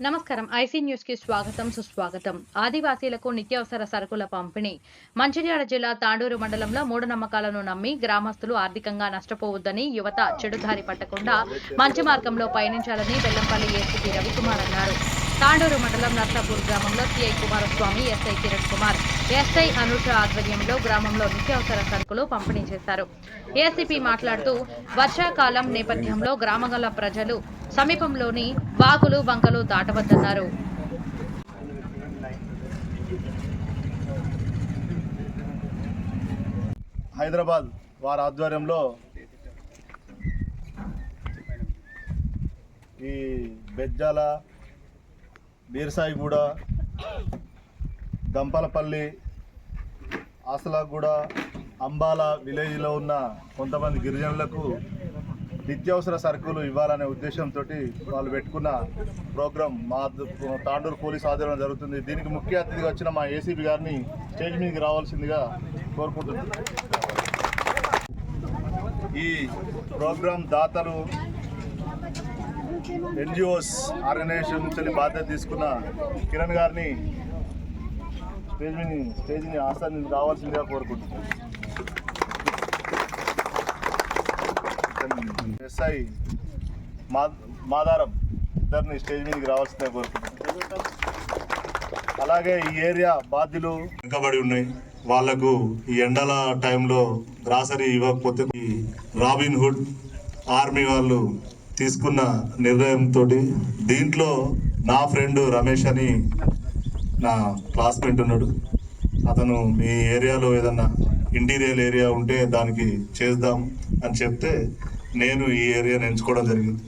నమస్కారం. ఐసీ న్యూస్‌కి స్వాగతం, సుస్వాగతం. ఆదివాసీలకు నిత్యావసర సరుకుల పంపిణీ. మంచిర్యాల జిల్లా తాండూరు మండలంలో మూఢనమ్మకాలను నమ్మి గ్రామస్తులు ఆర్థికంగా నష్టపోవద్దని, యువత చెడుదారి పట్టకుండా మంచి మార్గంలో పయనించాలని బెల్లంపల్లి ఏసీపీ రవికుమార్ అన్నారు. తాండూరు మండలం నర్సాపూర్ గ్రామంలో CI Kumaraswamy, SI Kiran Kumar, SI Anusha ఆధ్వర్యంలో గ్రామంలో నిత్యావసర సరుకులు పంపిణీ చేశారు. ఏసీపీ మాట్లాడుతూ వర్షాకాలం నేపథ్యంలో గ్రామంలో ప్రజలు సమీపంలోని వాగులు, వంకలు దాటవద్దన్నారు. హైదరాబాద్ వారి ఆధ్వర్యంలో ఈ బెజ్జాల, బీర్సాయిగూడ, గంపలపల్లి, ఆసలాగూడ, అంబాల విలేజ్లో ఉన్న కొంతమంది గిరిజనులకు నిత్యావసర సరుకులు ఇవ్వాలనే ఉద్దేశంతో వాళ్ళు పెట్టుకున్న ప్రోగ్రాం మా తాండూరు పోలీస్ ఆధ్వర్యంలో జరుగుతుంది. దీనికి ముఖ్య అతిథిగా వచ్చిన మా ఏసీపీ గారిని స్టేజ్ మీదకి రావాల్సిందిగా కోరుకుంటున్నాం. ఈ ప్రోగ్రాం దాతలు ఎన్జిఓస్ ఆర్గనైజేషన్ నుంచి బాధ్యత తీసుకున్న కిరణ్ గారిని స్టేజ్ని ఆస్థానానికి రావాల్సిందిగా కోరుకుంటున్నాం. ఎస్ఐ మాదారం ఇద్దరిని స్టేజ్ మీదకి రావాల్సిందే కోరుకుంటున్నాం. అలాగే ఈ ఏరియా బాధ్యులు వెనుకబడి ఉన్నాయి. వాళ్లకు ఈ ఎండల టైంలో గ్రాసరీ ఇవ్వకపోతే ఈ రాబిన్ హుడ్ ఆర్మీ వాళ్ళు తీసుకున్న నిర్ణయంతో దీంట్లో నా ఫ్రెండ్ రమేష్ అని నా క్లాస్మేట్ ఉన్నాడు. అతను మీ ఏరియాలో ఏదన్నా ఇంటీరియర్ ఏరియా ఉంటే దానికి చేద్దాం అని చెప్తే నేను ఈ ఏరియాని ఎంచుకోవడం జరిగింది.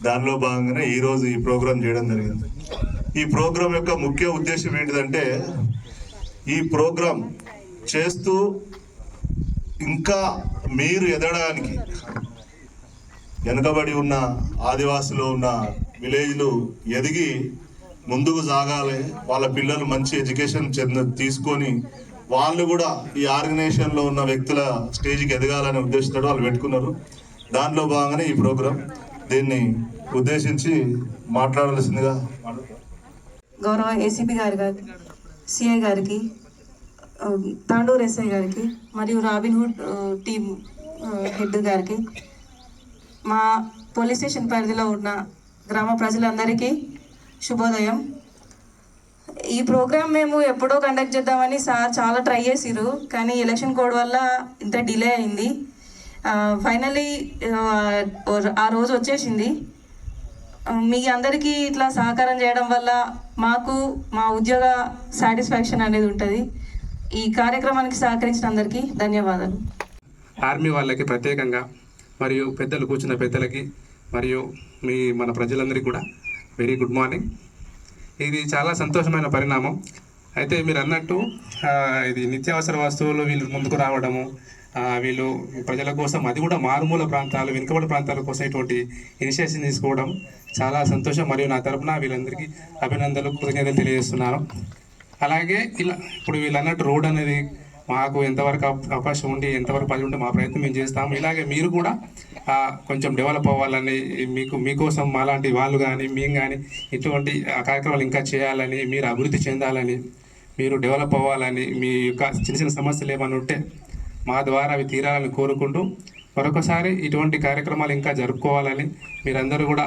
దానిలో భాగంగానే ఈరోజు ఈ ప్రోగ్రాం చేయడం జరిగింది. ఈ ప్రోగ్రాం యొక్క ముఖ్య ఉద్దేశం ఏంటిదంటే, ఈ ప్రోగ్రాం చేస్తూ ఇంకా మీరు ఎదగడానికి వెనుకబడి ఉన్న ఆదివాసులో ఉన్న విలేజ్లు ఎదిగి ముందుకు సాగాలి, వాళ్ళ పిల్లలు మంచి ఎడ్యుకేషన్ తీసుకొని వాళ్ళు కూడా ఈ ఆర్గనైజేషన్లో ఉన్న వ్యక్తుల స్టేజ్కి ఎదగాలనే ఉద్దేశంతో వాళ్ళు పెట్టుకున్నారు. దాంట్లో భాగంగానే ఈ ప్రోగ్రాం. దీన్ని ఉద్దేశించి మాట్లాడాల్సిందిగా గౌరవ ఏసీపీ గారి సిఐ గారికి, తాండూరు ఎస్ఐ గారికి మరియు రాబిన్హుడ్ టీమ్ హెడ్ గారికి, మా పోలీస్ స్టేషన్ పరిధిలో ఉన్న గ్రామ ప్రజలందరికీ శుభోదయం. ఈ ప్రోగ్రామ్ మేము ఎప్పుడో కండక్ట్ చేద్దామని సార్ చాలా ట్రై చేసిరు, కానీ ఎలక్షన్ కోడ్ వల్ల ఇంత డిలే అయింది. ఫైనలీ ఆ రోజు వచ్చేసింది. మీ అందరికీ ఇట్లా సహకారం చేయడం వల్ల మాకు మా ఉద్యోగ సాటిస్ఫాక్షన్ అనేది ఉంటుంది. ఈ కార్యక్రమానికి సహకరించిన అందరికీ ధన్యవాదాలు. ఆర్మీ వాళ్ళకి ప్రత్యేకంగా మరియు పెద్దలు కూర్చున్న పెద్దలకి మరియు మన ప్రజలందరికీ కూడా వెరీ గుడ్ మార్నింగ్. ఇది చాలా సంతోషమైన పరిణామం. అయితే మీరు అన్నట్టు ఇది నిత్యావసర వస్తువులు వీళ్ళు ముందుకు రావడము, వీళ్ళు ప్రజల కోసం, అది కూడా మారుమూల ప్రాంతాలు, వెనుకబడి ప్రాంతాల కోసం ఇటువంటి ఇనిషియేషన్ తీసుకోవడం చాలా సంతోషం. మరియు నా తరపున వీళ్ళందరికీ అభినందనలు, కృతజ్ఞతలు తెలియజేస్తున్నాను. అలాగే ఇలా ఇప్పుడు వీళ్ళు అన్నట్టు రోడ్ అనేది మాకు ఎంతవరకు అవకాశం ఉండి ఎంతవరకు పని ఉంటే మా ప్రయత్నం మేము చేస్తాము. ఇలాగే మీరు కూడా కొంచెం డెవలప్ అవ్వాలని, మీకోసం మాలాంటి వాళ్ళు కానీ మేము కానీ ఇటువంటి కార్యక్రమాలు ఇంకా చేయాలని, మీరు అభివృద్ధి చెందాలని, మీరు డెవలప్ అవ్వాలని, మీ యొక్క చిన్న చిన్న సమస్యలు ఏమైనా ఉంటే మా ద్వారా అవి తీరాలని కోరుకుంటూ మరొకసారి ఇటువంటి కార్యక్రమాలు ఇంకా జరుపుకోవాలని, మీరందరూ కూడా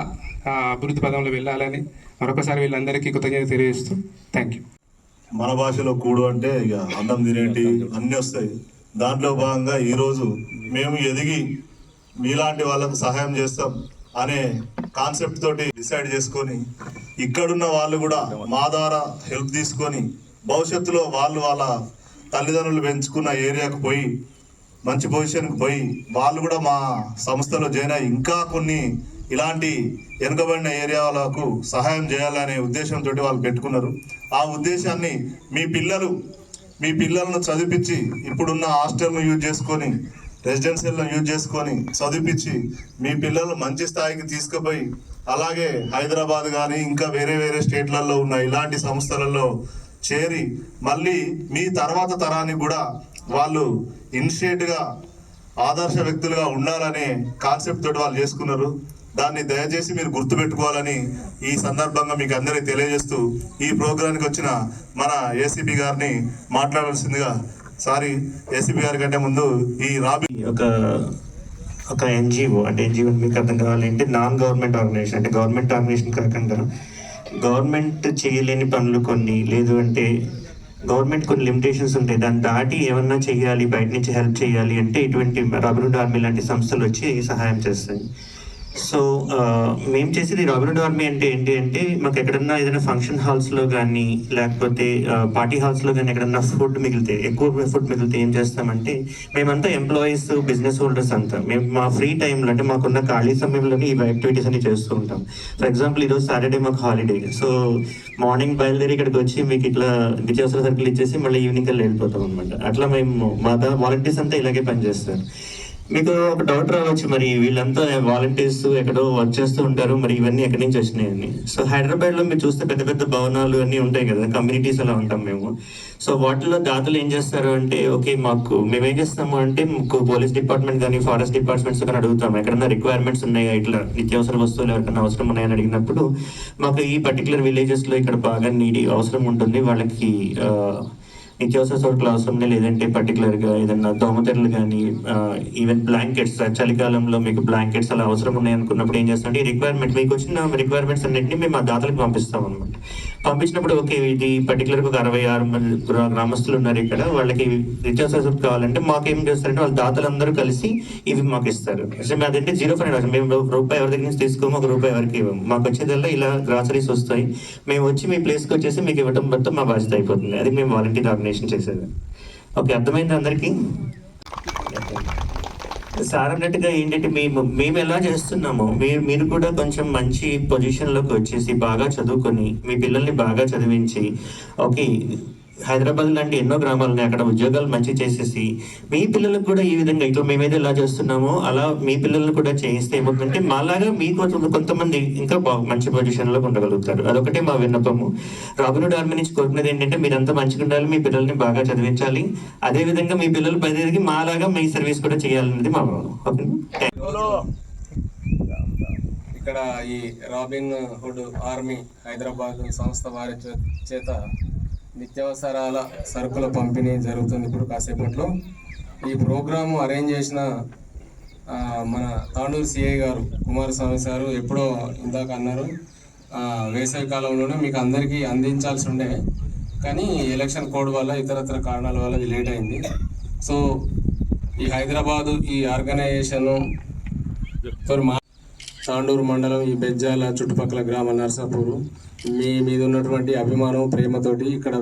అభివృద్ధి పదంలో వెళ్ళాలని మరొకసారి వీళ్ళందరికీ కృతజ్ఞత తెలియజేస్తూ థ్యాంక్ యూ. మన భాషలో కూడు అంటే ఇక అన్నం తినేటి అన్నీ వస్తాయి. దాంట్లో భాగంగా ఈరోజు మేము ఎదిగి మీలాంటి వాళ్ళకు సహాయం చేస్తాం అనే కాన్సెప్ట్ తోటి డిసైడ్ చేసుకొని ఇక్కడున్న వాళ్ళు కూడా మా ద్వారా హెల్ప్ తీసుకొని భవిష్యత్తులో వాళ్ళు వాళ్ళ తల్లిదండ్రులు పెంచుకున్న ఏరియాకు పోయి మంచి పొజిషన్కి పోయి వాళ్ళు కూడా మా సంస్థలో జాయిన్ అయ్యి ఇంకా కొన్ని ఇలాంటి వెనుకబడిన ఏరియాలకు సహాయం చేయాలనే ఉద్దేశంతో వాళ్ళు పెట్టుకున్నారు. ఆ ఉద్దేశాన్ని మీ పిల్లలను చదివించి, ఇప్పుడున్న హాస్టల్ను యూజ్ చేసుకొని, రెసిడెన్షియల్ను యూజ్ చేసుకొని చదివించి మీ పిల్లలు మంచి స్థాయికి తీసుకుపోయి, అలాగే హైదరాబాద్ కానీ ఇంకా వేరే వేరే స్టేట్లలో ఉన్న ఇలాంటి సంస్థలలో చేరి మళ్ళీ మీ తర్వాత తరానికి కూడా వాళ్ళు ఇనిషియేట్గా ఆదర్శ వ్యక్తులుగా ఉండాలనే కాన్సెప్ట్ తోటి వాళ్ళు చేసుకున్నారు. దాన్ని దయచేసి మీరు గుర్తుపెట్టుకోవాలని ఈ సందర్భంగా మీకు అందరికీ తెలియజేస్తూ ఈ ప్రోగ్రాంకి వచ్చిన మన ఏసీపీ గారిని మాట్లాడాల్సిందిగా. సారీ, ఏసీపీ గారి కంటే ముందు ఈ రాబి ఒక ఎన్జిఓ అంటే ఎన్జిఓ మీకు అర్థం కావాలంటే నాన్ గవర్నమెంట్ ఆర్గనైజేషన్, అంటే గవర్నమెంట్ ఆర్గనైజేషన్ కాకుండా గవర్నమెంట్ చేయలేని పనులు కొన్ని, లేదు అంటే గవర్నమెంట్ కొన్ని లిమిటేషన్స్ ఉంటాయి, దాన్ని దాటి ఏమన్నా చేయాలి, బయట నుంచి హెల్ప్ చేయాలి అంటే ఇటువంటి రాబిన్హుడ్ ఆర్మీ లాంటి సంస్థలు వచ్చి సహాయం చేస్తాయి. సో మేము చేసేది రాబిన్హుడ్ ఆర్మీ అంటే ఏంటి అంటే మాకు ఎక్కడన్నా ఏదైనా ఫంక్షన్ హాల్స్లో కానీ లేకపోతే పార్టీ హాల్స్లో కానీ ఎక్కడన్నా ఫుడ్ మిగిలితే, ఎక్కువ ఫుడ్ మిగిలితే ఏం చేస్తామంటే మేమంతా ఎంప్లాయీస్, బిజినెస్ హోల్డర్స్ అంతా మేము మా ఫ్రీ టైంలో అంటే మాకున్న ఖాళీ సమయంలోనే ఈ యాక్టివిటీస్ అన్ని చేస్తూ ఉంటాం. ఫర్ ఎగ్జాంపుల్ ఈరోజు సాటర్డే మాకు హాలిడే, సో మార్నింగ్ బయలుదేరి ఇక్కడికి వచ్చి మీకు ఇట్లా నిత్యావసర సరుకులు ఇచ్చేసి మళ్ళీ ఈవినింగ్ కల్లా వెళ్ళిపోతాం అనమాట. అట్లా మేము మా వాలంటీర్స్ అంతా ఇలాగే పనిచేస్తారు. మీకు ఒక డౌట్ రావచ్చు, మరి వీళ్ళంతా వాలంటీర్స్ ఎక్కడో వర్క్ చేస్తూ ఉంటారు, మరి ఇవన్నీ ఎక్కడి నుంచి వచ్చినాయని. సో హైదరాబాద్లో మీరు చూస్తే పెద్ద పెద్ద భవనాలు అన్నీ ఉంటాయి కదా, కమ్యూనిటీస్ అలా ఉంటాం మేము. సో వాటిలో దాతలు ఏం చేస్తారు అంటే, ఓకే మేమేం చేస్తాము అంటే పోలీస్ డిపార్ట్మెంట్ కానీ ఫారెస్ట్ డిపార్ట్మెంట్స్ కానీ అడుగుతాము ఎక్కడన్నా రిక్వైర్మెంట్స్ ఉన్నాయా, ఇట్లా నిత్యావసర వస్తువులు ఎవరికైనా అవసరం ఉన్నాయని అడిగినప్పుడు మాకు ఈ పర్టికులర్ విలేజెస్లో ఇక్కడ బాగా అవసరం ఉంటుంది, వాళ్ళకి నిత్యావసర సరుకులు అవసరం లేదంటే పర్టికులర్గా ఏదన్నా దోమతెరలు కానీ ఈవెన్ బ్లాంకెట్స్, చలికాలంలో మీకు బ్లాంకెట్స్ అలా అవసరం ఉన్నాయి అనుకున్నప్పుడు ఏం చేస్తామంటే ఈ రిక్వైర్మెంట్ మీకు వచ్చిన రిక్వైర్మెంట్స్ అన్నింటినీ మేము ఆ దాతలకు పంపిస్తాం అనమాట. పంపించినప్పుడు ఓకే ఇది పర్టికులర్గా ఒక 66 గ్రామస్తులు ఉన్నారు ఇక్కడ, వాళ్ళకి నిత్యావసర సరుకులు కావాలంటే మాకు ఏం చేస్తారంటే వాళ్ళ దాతలందరూ కలిసి ఇవి మాకు ఇస్తారు. అసలు అదంటే 0 ఫైనాన్స్, మేము రూపాయి ఎవరి దగ్గర నుంచి తీసుకోము, ₹1 ఎవరికి ఇవ్వము. మాకు వచ్చేదల్లా ఇలా గ్రాసరీస్ వస్తాయి, మేము వచ్చి మీ ప్లేస్కి వచ్చేసి మీకు ఇవ్వడం మొత్తం మా బాధ్యత అయిపోతుంది. అది మేము వాలంటీర్ ఆర్గనైజేషన్ చేసేది. ఓకే, అర్థమైంది అందరికీ? సార్ అన్నట్టుగా ఏంటంటే మేము ఎలా చేస్తున్నామో మీరు కూడా కొంచెం మంచి పొజిషన్లోకి వచ్చేసి బాగా చదువుకొని మీ పిల్లల్ని బాగా చదివించి, ఓకే హైదరాబాద్ లాంటి ఎన్నో గ్రామాలు ఉన్నాయి, అక్కడ ఉద్యోగాలు మంచి చేసేసి మీ పిల్లలకు కూడా ఈ విధంగా ఇట్లా మేమైతే ఎలా చేస్తున్నామో అలా మీ పిల్లల్ని కూడా చేయిస్తే ఏమవుతుందంటే మాలాగా మీకు కొంతమంది ఇంకా మంచి పొజిషన్లో ఉండగలుగుతారు. అదొకటే మా విన్నపము. రాబిన్హుడ్ ఆర్మీ నుంచి కోరుకునేది ఏంటంటే మీరంతా మంచిగా ఉండాలి, మీ పిల్లల్ని బాగా చదివించాలి, అదేవిధంగా మీ పిల్లలు పదికి మాలాగా మీ సర్వీస్ కూడా చేయాలనేది మా ఓకే. ఇక్కడ ఈ రాబిన్హుడ్ ఆర్మీ హైదరాబాద్ సంస్థ వారి చేత నిత్యావసరాల సరుకుల పంపిణీ జరుగుతుంది ఇప్పుడు కాసేపట్లో. ఈ ప్రోగ్రాము అరేంజ్ చేసిన మన తాండూరు సిఐ గారు కుమారస్వామి సారు ఎప్పుడో ఇందాక అన్నారు, వేసవి కాలంలోనే మీకు అందరికీ అందించాల్సి ఉండే కానీ ఎలక్షన్ కోడ్ వల్ల ఇతరత్ర కారణాల వల్ల ఇది లేట్ అయింది. సో ఈ హైదరాబాదు ఈ ఆర్గనైజేషను తాండూరు మండలం ఈ బెజ్జాల చుట్టుపక్కల గ్రామ నర్సాపూరు మీ మీద ఉన్నటువంటి అభిమానం ప్రేమతోటి ఇక్కడ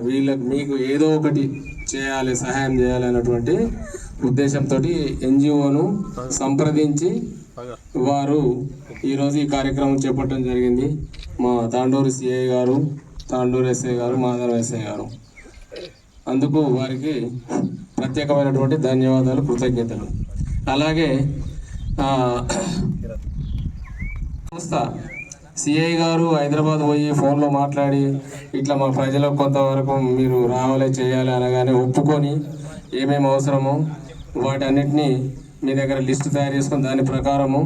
మీకు ఏదో ఒకటి చేయాలి, సహాయం చేయాలి అన్నటువంటి ఉద్దేశంతో ఎన్జిఓను సంప్రదించి వారు ఈరోజు ఈ కార్యక్రమం చేపట్టడం జరిగింది. మా తాండూరు సిఐ గారు, తాండూరు ఎస్ఐ గారు, మాధవ ఎస్ఐ గారు, అందుకు వారికి ప్రత్యేకమైనటువంటి ధన్యవాదాలు, కృతజ్ఞతలు. అలాగే సంస్థ సిఐ గారు హైదరాబాద్ పోయి ఫోన్లో మాట్లాడి ఇట్లా మా ప్రజలకు కొంతవరకు మీరు రావాలి చేయాలి అనగానే ఒప్పుకొని ఏమేమి అవసరమో వాటన్నిటినీ మీ దగ్గర లిస్టు తయారు చేసుకొని దాని ప్రకారము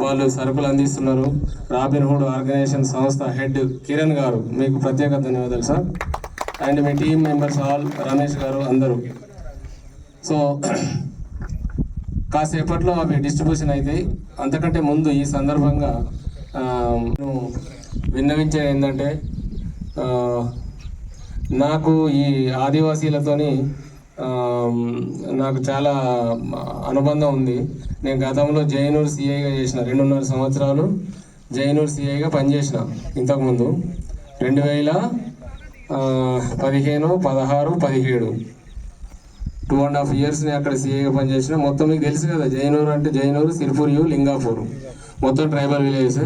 వాళ్ళు సరుకులు అందిస్తున్నారు. రాబిన్హుడ్ ఆర్గనైజేషన్ సంస్థ హెడ్ కిరణ్ గారు మీకు ప్రత్యేక ధన్యవాదాలు sir. And me team members all, Ramesh గారు అందరూ. సో కాసేపట్లో అవి డిస్ట్రిబ్యూషన్ అయితే అంతకంటే ముందు ఈ సందర్భంగా విన్నవించేది ఏంటంటే నాకు ఈ ఆదివాసీలతోని నాకు చాలా అనుబంధం ఉంది. నేను గతంలో జైనూరు సిఐగా చేసిన 2.5 సంవత్సరాలు జైనూరు సిఐగా పనిచేసిన ఇంతకుముందు 2015, 16, 17 2.5 years అక్కడ సిఐగా పనిచేసిన. మొత్తం మీకు తెలుసు కదా, జైనూరు అంటే జైనూరు, సిరిపూర్, లింగాపూర్ మొత్తం ట్రైబల్ విలేజెస్.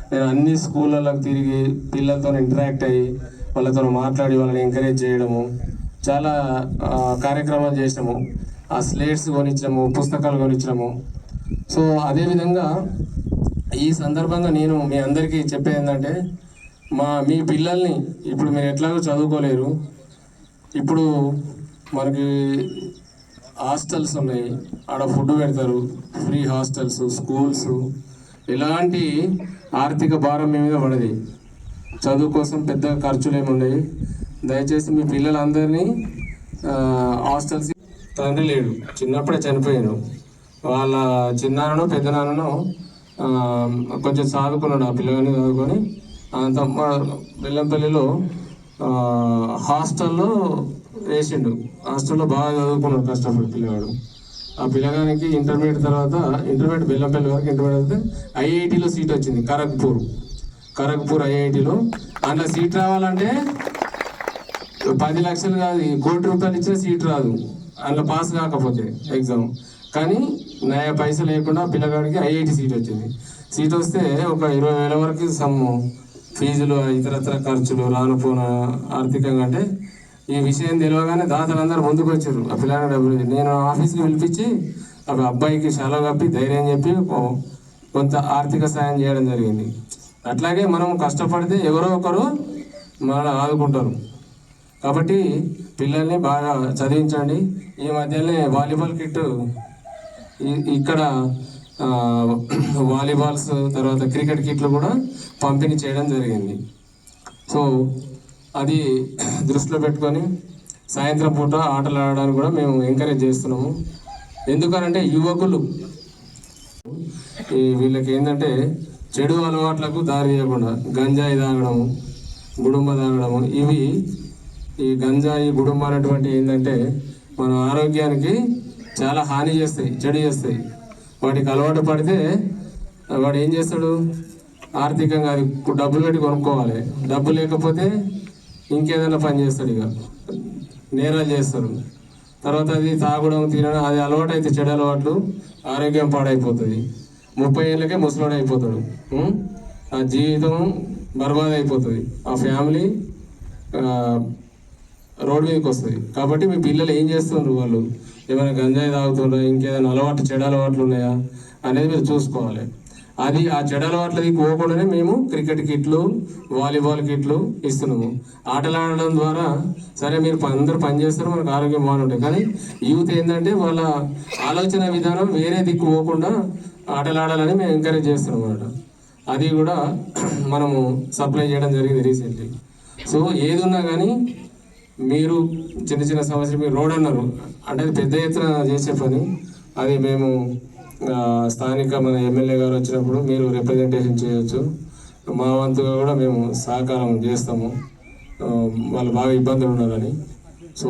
నేను అన్ని స్కూళ్ళలోకి తిరిగి పిల్లలతో ఇంటరాక్ట్ అయ్యి వాళ్ళతో మాట్లాడి వాళ్ళని ఎంకరేజ్ చేయడము, చాలా కార్యక్రమాలు చేసినాము. ఆ స్లేట్స్ కొనిచ్చినాము, పుస్తకాలు కొనిచ్చినాము. సో అదేవిధంగా ఈ సందర్భంగా నేను మీ అందరికీ చెప్పేది ఏంటంటే మీ పిల్లల్ని ఇప్పుడు మీరు ఎట్లాగో చదువుకోలేరు, ఇప్పుడు మనకి హాస్టల్స్ ఉన్నాయి, ఆడ ఫుడ్ పెడతారు, ఫ్రీ హాస్టల్స్, స్కూల్స్, ఎలాంటి ఆర్థిక భారం మీ మీద పడది. చదువు కోసం పెద్ద ఖర్చులు ఏమి ఉండవు. దయచేసి మీ పిల్లలందరినీ హాస్టల్స్. తండ్రి లేడు, చిన్నప్పుడే చనిపోయాను. వాళ్ళ చిన్నాన్నను పెద్దనాన్నను కొంచెం చదువుకున్నాడు. ఆ పిల్లగాని చదువుకొని అంత బెల్లంపల్లిలో హాస్టల్లో వేసిండు. హాస్టల్లో బాగా చదువుకున్నాడు కష్టపడి పిల్లగాడు. ఆ పిల్లగానికి ఇంటర్మీడియట్ తర్వాత ఇంటర్మీడియట్ బెల్లంపల్లి వరకు ఇంటర్మీడియట్ ఐఐటిలో సీట్ వచ్చింది. ఖరగ్పూర్ ఐఐటిలో. అందులో సీట్ రావాలంటే 10 లక్షలు కాదు, 1 కోటి రూపాయలు ఇచ్చే సీట్ రాదు అందులో పాస్ కాకపోతే ఎగ్జామ్. కానీ నయా పైసలు లేకుండా పిల్లగాడికి ఐఐటి సీట్ వచ్చింది. సీట్ వస్తే ఒక 20,000 వరకు ఫీజులు ఇతరత్ర ఖర్చులు రానుపోన ఆర్థికంగా. అంటే ఈ విషయం తెలియగానే దాతలందరూ ముందుకు వచ్చారు. ఆ పిల్లగాడి డబ్బులు నేను ఆఫీస్కి పిలిపించి అబ్బాయికి చాలా కప్పి ధైర్యం చెప్పి కొంత ఆర్థిక సాయం చేయడం జరిగింది. అట్లాగే మనం కష్టపడితే ఎవరో ఒకరు మనల్ని ఆదుకుంటారు. కాబట్టి పిల్లల్ని బాగా చదివించండి. ఈ మధ్యనే వాలీబాల్ కిట్ ఇక్కడ వాలీబాల్స్ తర్వాత క్రికెట్ కిట్లు కూడా పంపిణీ చేయడం జరిగింది. సో అది దృష్టిలో పెట్టుకొని సాయంత్రం పూట ఆటలు ఆడడానికి కూడా మేము ఎంకరేజ్ చేస్తున్నాము. ఎందుకనంటే యువకులు వీళ్ళకి ఏంటంటే చెడు అలవాట్లకు దారి తీయకుండా గంజాయి తాగడము, గుడుంబ తాగడము, ఈ గంజాయి గుడుంబ అనేటువంటి ఏంటంటే మన ఆరోగ్యానికి చాలా హాని చేస్తాయి, చెడు చేస్తాయి. వాటికి అలవాటు పడితే వాడు ఏం చేస్తాడు, ఆర్థికంగా అది డబ్బులు పెట్టి కొనుక్కోవాలి. డబ్బు లేకపోతే ఇంకేదైనా పని చేస్తాడు, ఇక నేరాలు చేస్తారు. తర్వాత అది తాగడం తినడం అది అలవాటు అయితే చెడు అలవాట్లు, ఆరోగ్యం పాడైపోతుంది. 30 ఏళ్ళకే ముసలోడు అయిపోతాడు. ఆ జీవితం బర్బాద్ అయిపోతుంది. ఆ ఫ్యామిలీ రోడ్ మీదకి వస్తుంది. కాబట్టి మీ పిల్లలు ఏం చేస్తున్నారు, వాళ్ళు ఏమైనా గంజాయి తాగుతుండ్రా, ఇంకేదైనా చెడు అలవాట్లు ఉన్నాయా అనేది మీరు చూసుకోవాలి. అది ఆ చెడు అలవాట్లకి పోకుండానే మేము క్రికెట్ కిట్లు, వాలీబాల్ కిట్లు ఇస్తున్నాము. ఆటలు ఆడడం ద్వారా సరే మీరు అందరూ పనిచేస్తారు, మనకు ఆరోగ్యం బాగుంటుంది. కానీ యూత్ ఏంటంటే వాళ్ళ ఆలోచన విధానం వేరే దిక్కు పోకుండా ఆటలు ఆడాలని మేము ఎంకరేజ్ చేస్తున్నాం అన్నమాట. అది కూడా మనము సప్లై చేయడం జరిగింది రీసెంట్లీ. సో ఏది ఉన్నా కానీ మీరు చిన్న సమస్యలు, మీరు రోడ్ అన్నారు అంటే అది పెద్ద ఎత్తున చేసే పని. అది మేము స్థానిక మన ఎమ్మెల్యే గారు వచ్చినప్పుడు మీరు రిప్రజెంటేషన్ చేయవచ్చు. మా వంతుగా కూడా మేము సహకారం చేస్తాము, వాళ్ళు బాగా ఇబ్బందులు ఉన్నారని. సో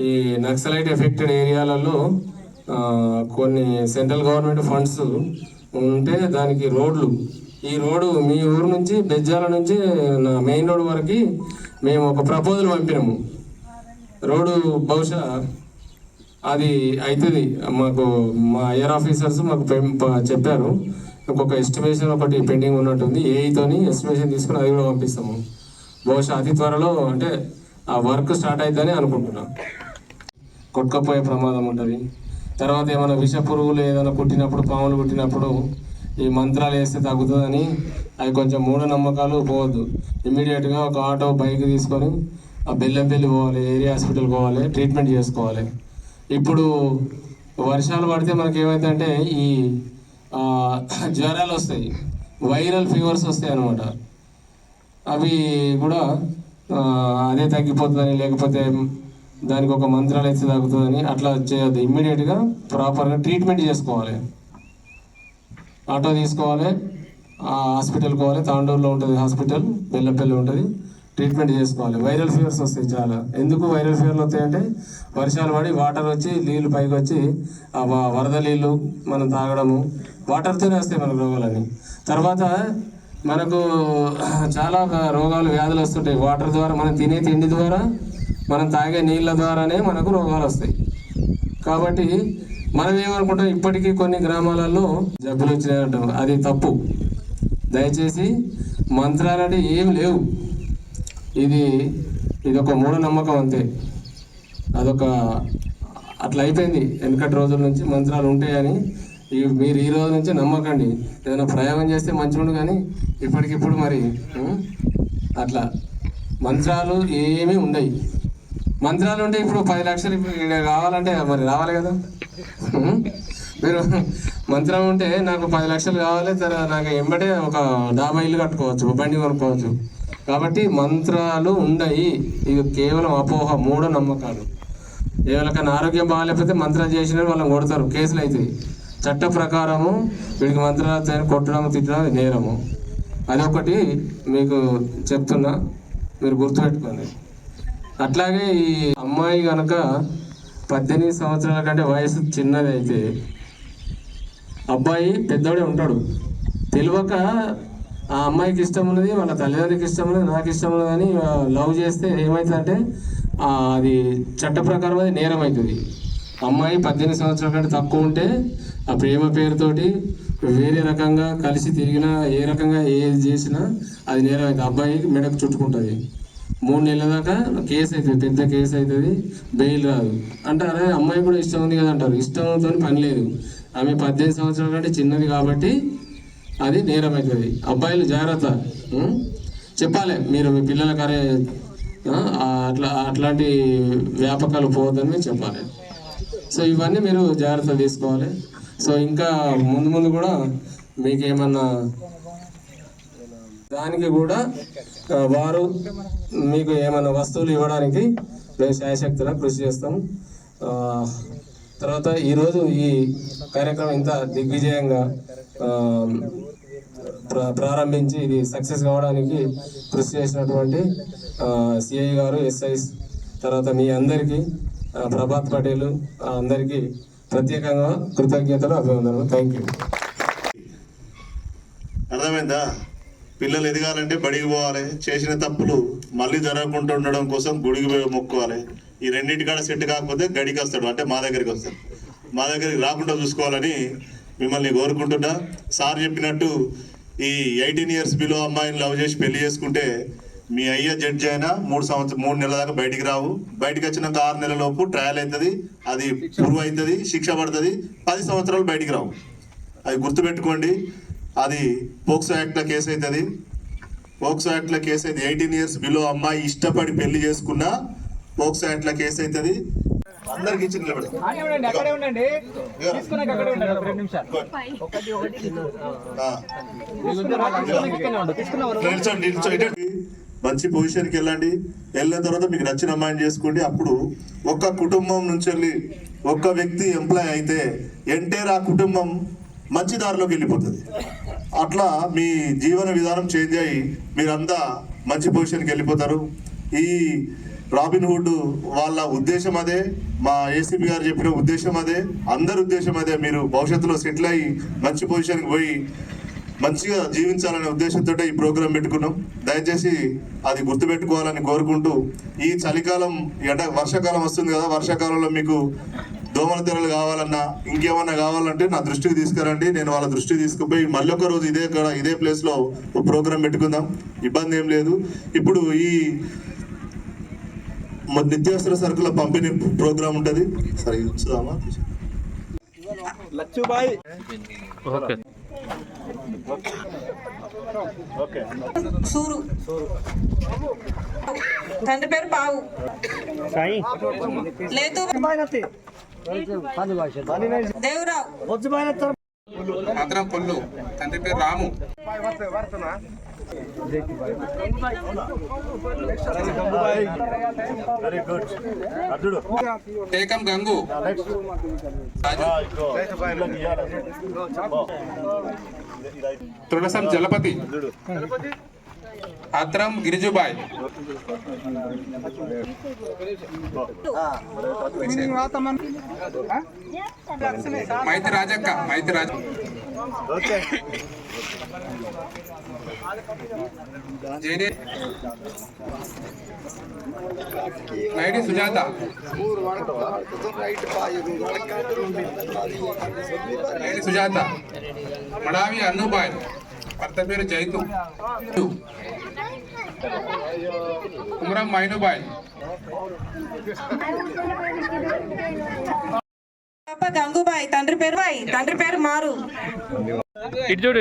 ఈ నక్సలైట్ ఎఫెక్టెడ్ ఏరియాలలో కొన్ని సెంట్రల్ గవర్నమెంట్ ఫండ్స్ ఉంటే దానికి రోడ్లు, ఈ రోడ్డు మీ ఊరు నుంచి బెజ్జాల నుంచి మెయిన్ రోడ్ వరకు మేము ఒక ప్రపోజల్ పంపినాము. రోడ్డు బహుశా అది అవుతుంది. మాకు మా ఐఆర్ ఆఫీసర్స్ మాకు చెప్పారు, ఇంకొక ఎస్టిమేషన్ ఒకటి పెండింగ్ ఉన్నట్టుంది. ఏఐతోని ఎస్టిమేషన్ తీసుకుని అది కూడా పంపిస్తాము. బహుశా అతి త్వరలో అంటే ఆ వర్క్ స్టార్ట్ అవుతుందని అనుకుంటున్నాం. కొట్టుకపోయే ప్రమాదం ఉంటుంది. తర్వాత ఏమైనా విష పురుగులు ఏదైనా కుట్టినప్పుడు, పాములు కుట్టినప్పుడు ఈ మంత్రాలు వేస్తే తగ్గుతుందని అవి కొంచెం మూఢనమ్మకాలు పోవద్దు. ఇమ్మీడియట్గా ఒక ఆటో బైక్ తీసుకొని ఆ బెల్లంపల్లి పోవాలి, ఏరియా హాస్పిటల్ పోవాలి, ట్రీట్మెంట్ చేసుకోవాలి. ఇప్పుడు వర్షాలు పడితే మనకి ఏమైందంటే ఈ జ్వరాలు వస్తాయి, వైరల్ ఫీవర్స్ వస్తాయి అన్నమాట. అవి కూడా అదే తగ్గిపోతుందని, లేకపోతే దానికి ఒక మంత్రాలు అయితే తగ్గుతుందని అట్లా చేయొద్దు. ఇమ్మీడియట్గా ప్రాపర్గా ట్రీట్మెంట్ చేసుకోవాలి. ఆటో తీసుకోవాలి, హాస్పిటల్కి పోవాలి. తాండూరులో ఉంటుంది హాస్పిటల్, బెల్లంపల్లి ఉంటుంది, ట్రీట్మెంట్ చేసుకోవాలి. వైరల్ ఫీవర్స్ వస్తాయి చాలా. ఎందుకు వైరల్ ఫీవర్లు వస్తాయంటే వర్షాలు పడి వాటర్ వచ్చి నీళ్ళు పైకి వచ్చి ఆ వరద నీళ్ళు మనం తాగడము, వాటర్తోనే వస్తాయి మనకు రోగాలని. తర్వాత మనకు చాలా రోగాలు, వ్యాధులు వస్తుంటాయి వాటర్ ద్వారా. మనం తినే తిండి ద్వారా, మనం తాగే నీళ్ళ ద్వారానే మనకు రోగాలు వస్తాయి. కాబట్టి మనం ఏమనుకుంటాం, ఇప్పటికీ కొన్ని గ్రామాలలో జబ్బులు వచ్చినాయంటాం, అది తప్పు. దయచేసి మంత్రాలంటే ఏం లేవు. ఇది ఒక మూఢనమ్మకం అంతే. అదొక అట్లా అయిపోయింది వెనకటి రోజుల నుంచి. మంత్రాలు ఉంటాయని మీరు ఈ రోజు నుంచి నమ్మకండి. ఏదైనా ప్రయోగం చేస్తే మంచిగా, కానీ ఇప్పటికిప్పుడు మరి అట్లా మంత్రాలు ఏమీ ఉండవు. మంత్రాలు ఉంటే ఇప్పుడు 10 లక్షలు ఇప్పుడు ఈడ కావాలంటే మరి రావాలి కదా. మీరు మంత్రం ఉంటే నాకు 10 లక్షలు కావాలి, నాకు ఎంబటే ఒక డాబా ఇల్లు కట్టుకోవచ్చు, బండి కొనుక్కోవచ్చు. కాబట్టి మంత్రాలు ఉండయి, ఇవి కేవలం అపోహ, మూఢనమ్మకాలు. ఎవరికైనా ఆరోగ్యం బాగాలేకపోతే మంత్రాలు చేసిన వాళ్ళని కొడతారు, కేసులు అవుతాయి. చట్ట ప్రకారము వీడికి మంత్రాలు కొట్టడం తిట్టడం నేరము. అదొకటి మీకు చెప్తున్నా, మీరు గుర్తుపెట్టుకోండి. అట్లాగే ఈ అమ్మాయి కనుక 18 సంవత్సరాల కంటే వయసు చిన్నది అయితే అబ్బాయి పెద్దోడే ఉంటాడు. తెలియక ఆ అమ్మాయికి ఇష్టం ఉన్నది, వాళ్ళ తల్లిదండ్రులకి ఇష్టం ఉన్నది, నాకు ఇష్టం ఉన్నది అని లవ్ చేస్తే ఏమవుతుందంటే అది చట్ట ప్రకారం అది నేరం అవుతుంది. అమ్మాయి 18 సంవత్సరాల కంటే తక్కువ ఉంటే ఆ ప్రేమ పేరుతోటి వేరే రకంగా కలిసి తిరిగినా, ఏ రకంగా ఏది చేసినా అది నేరం అవుతుంది. అబ్బాయికి మెడకు చుట్టుకుంటుంది. 3 నెలల దాకా కేసు అవుతుంది, పెద్ద కేసు అవుతుంది, బెయిల్ రాదు. అంటే అదే అమ్మాయి కూడా ఇష్టం ఉంది కదా అంటారు. ఇష్టంతో పని లేదు, ఆమె 18 సంవత్సరాల కంటే చిన్నది కాబట్టి అది నేరం అవుతుంది. అబ్బాయిలు జాగ్రత్త చెప్పాలి, మీరు మీ పిల్లలకి అరే అట్లాంటి వ్యాపకాలు పోవద్దని చెప్పాలి. సో ఇవన్నీ మీరు జాగ్రత్త తీసుకోవాలి. సో ఇంకా ముందు ముందు కూడా మీకు ఏమన్నా దానికి కూడా వారు మీకు ఏమైనా వస్తువులు ఇవ్వడానికి మేము శాయశక్తిగా కృషి చేస్తాం. తర్వాత ఈరోజు ఈ కార్యక్రమం ఇంత దిగ్విజయంగా ప్రారంభించి ఇది సక్సెస్ కావడానికి కృషి చేసినటువంటి సిఐ గారు, ఎస్ఐస్, తర్వాత మీ అందరికీ, ప్రభాత్ పటేల్ అందరికీ ప్రత్యేకంగా కృతజ్ఞతలు, అభినందనలు. Thank you. అర్థమైందా? పిల్లలు ఎదగాలంటే బడికి పోవాలి, చేసిన తప్పులు మళ్ళీ జరగకుండా ఉండడం కోసం గుడికి పోయి మొక్కుకోవాలి. ఈ రెండింటికాడ సెట్ కాకపోతే గడికి వస్తాడు, అంటే మా దగ్గరికి వస్తాడు. మా దగ్గరికి రాకుండా చూసుకోవాలని మిమ్మల్ని కోరుకుంటున్నా. సార్ చెప్పినట్టు ఈ 18 ఇయర్స్ బిలో అమ్మాయిని లవ్ చేసి పెళ్లి చేసుకుంటే మీ అయ్యే జడ్జి అయినా 3 నెలల దాకా బయటికి రావు. బయటకు వచ్చినాక 6 నెలల లోపు ట్రయల్ అవుతుంది, అది ప్రూవ్ అవుతుంది, శిక్ష పడుతుంది, 10 సంవత్సరాలు బయటికి రావు. అది గుర్తుపెట్టుకోండి. అది పోక్సో యాక్ట్లో కేసు అవుతుంది. పోక్సో యాక్ట్లో కేసు అయితే 18 ఇయర్స్ బిలో అమ్మాయి ఇష్టపడి పెళ్లి చేసుకున్నా పోక్సో యాక్ట్లో కేసు అవుతుంది. అందరికి ఇచ్చి మంచి పొజిషన్కి వెళ్ళండి. వెళ్ళిన తర్వాత మీకు నచ్చిన అమ్మాయిని చేసుకోండి. అప్పుడు ఒక్క కుటుంబం నుంచి వెళ్ళి ఒక్క వ్యక్తి ఎంప్లాయ్ అయితే ఎంటైర్ ఆ కుటుంబం మంచి దారిలోకి వెళ్ళిపోతుంది. అట్లా మీ జీవన విధానం చేంజ్ అయ్యి మీరంతా మంచి పొజిషన్కి వెళ్ళిపోతారు. ఈ రాబిన్హుడ్ వాళ్ళ ఉద్దేశం అదే, మా ఏసీపీ గారు చెప్పిన ఉద్దేశం అదే, అందరి ఉద్దేశం అదే. మీరు భవిష్యత్తులో సెటిల్ అయ్యి మంచి పొజిషన్కి పోయి మంచిగా జీవించాలనే ఉద్దేశంతో ఈ ప్రోగ్రాం పెట్టుకున్నాం. దయచేసి అది గుర్తుపెట్టుకోవాలని కోరుకుంటూ, ఈ చలికాలం వర్షాకాలం వస్తుంది కదా, వర్షాకాలంలో మీకు దోమల తెరలు కావాలన్నా ఇంకేమన్నా కావాలంటే నా దృష్టికి తీసుకురండి. నేను వాళ్ళ దృష్టికి తీసుకుపోయి మళ్ళీ ఒక రోజు ఇదే ప్లేస్లో ప్రోగ్రాం పెట్టుకుందాం, ఇబ్బంది ఏం లేదు. ఇప్పుడు ఈ నిత్యావసర సరుకుల పంపిణీ ప్రోగ్రాం ఉంటుంది. సరే చూద్దామా? సూరు, తండ్రి పేరు పావు, లేదు దేవరావు, మాత్రం పొల్లు, తండ్రి పేరు రాము, టేకం గంగు, తులసం జలపతి, ఆత్రం గిరిజుబాయ్, మైతి రాజక్క, మైతి రాజ, నైడి సుజాత, నైడి సుజాత, మడావి అన్నుబాయ్, భర్త పేరు జైతు, కుమరం మైనుబాయ్, గంగుబాయ్, తండ్రి పేరు మారు. ఇటు చూడు